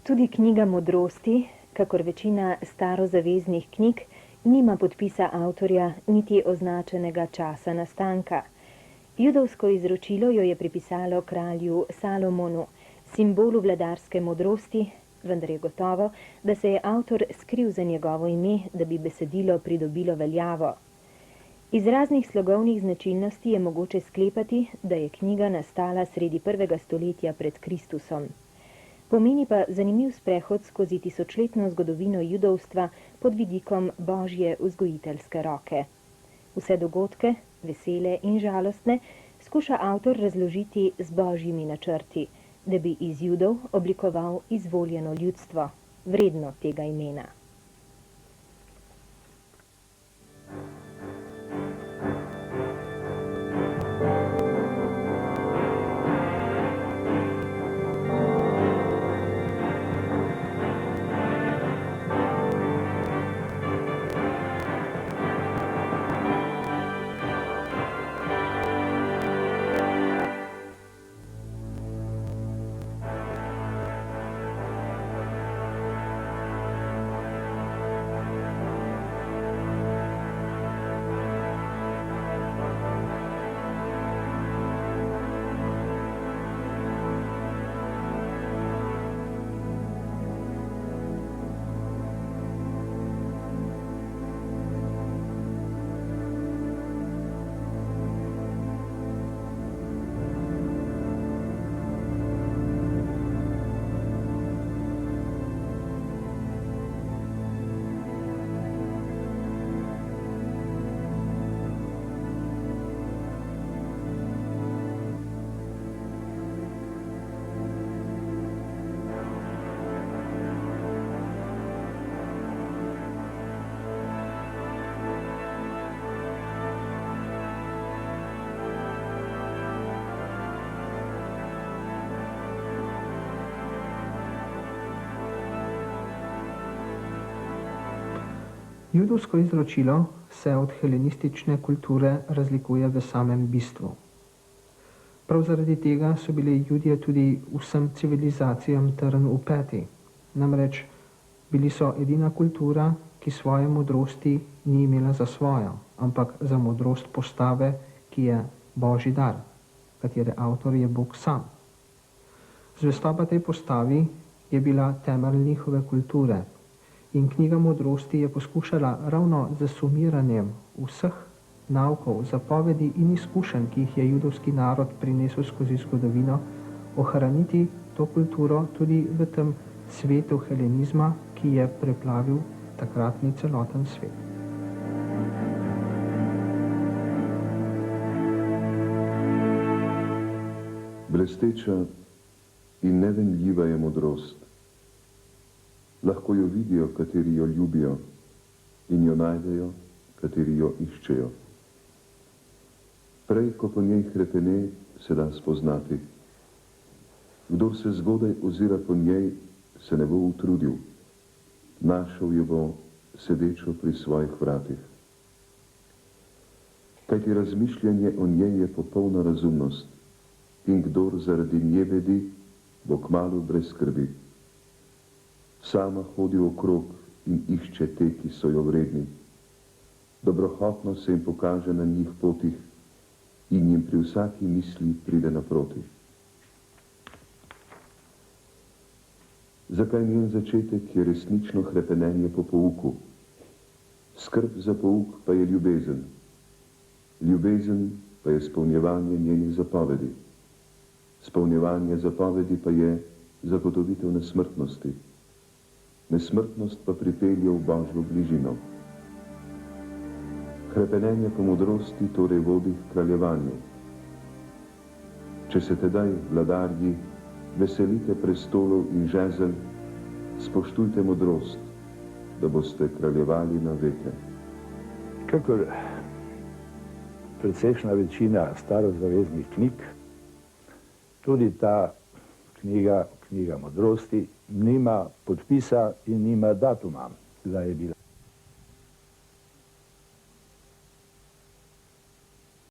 Tudi knjiga modrosti, kakor večina starozaveznih knjig, nima podpisa avtorja niti označenega časa nastanka. Judovsko izročilo jo je pripisalo kralju Salomonu, simbolu vladarske modrosti, vendar je gotovo, da se je avtor skril za njegovo ime, da bi besedilo pridobilo veljavo. Iz raznih slogovnih značilnosti je mogoče sklepati, da je knjiga nastala sredi 1. stoletja pred Kristusom. Pomeni pa zanimiv sprehod skozi tisočletno zgodovino judovstva pod vidikom božje vzgojiteljske roke. Vse dogodke, vesele in žalostne, skuša avtor razložiti z božjimi načrti, da bi iz Judov oblikoval izvoljeno ljudstvo, vredno tega imena. Judovsko izročilo se od helenistične kulture razlikuje v samem bistvu. Prav zaradi tega so bili Judje tudi vsem civilizacijam trn v peti. Namreč bili so edina kultura, ki svoje modrosti ni imela za svojo, ampak za modrost postave, ki je božji dar, katere avtor je Bog sam. Zvestoba tej postavi je bila temelj njihove kulture. In knjiga modrosti je poskušala ravno z sumiranjem vseh naukov, zapovedi in izkušenj, ki jih je judovski narod prinesel skozi zgodovino, ohraniti to kulturo tudi v tem svetu helenizma, ki je preplavil takratni celoten svet. Blesteča in nevenljiva je modrost. Lahko jo vidijo, kateri jo ljubijo, in jo najdejo, kateri jo iščejo. Prej, ko po njej hrepene, se da spoznati. Kdor se zgodaj ozira po njej, se ne bo utrudil. Našel jo bo sedečo pri svojih vratih. Kajti razmišljanje o njej je popolna razumnost, in kdor zaradi nje bedi, bo kmalu brez skrbi. Sama hodi okrog in išče te, ki so jo vredni. Dobrohotno se jim pokaže na njih potih in jim pri vsaki misli pride naproti. Zakaj njen začetek je resnično hrepenenje po pouku? Skrb za pouk pa je ljubezen. Ljubezen pa je spolnjevanje njenih zapovedi. Spolnjevanje zapovedi pa je zagotovitev nesmrtnosti. Nesmrtnost pa pripelje v božjo bližino. Hrepenenje po modrosti torej vodi k kraljevanju. Če se tedaj, vladarji, veselite prestolov in žezelj, spoštujte modrost, da boste kraljevali na veke. Kakor precejšnja večina starozaveznih knjig, tudi ta knjiga modrosti, nima podpisa in nima datuma, kdaj je bila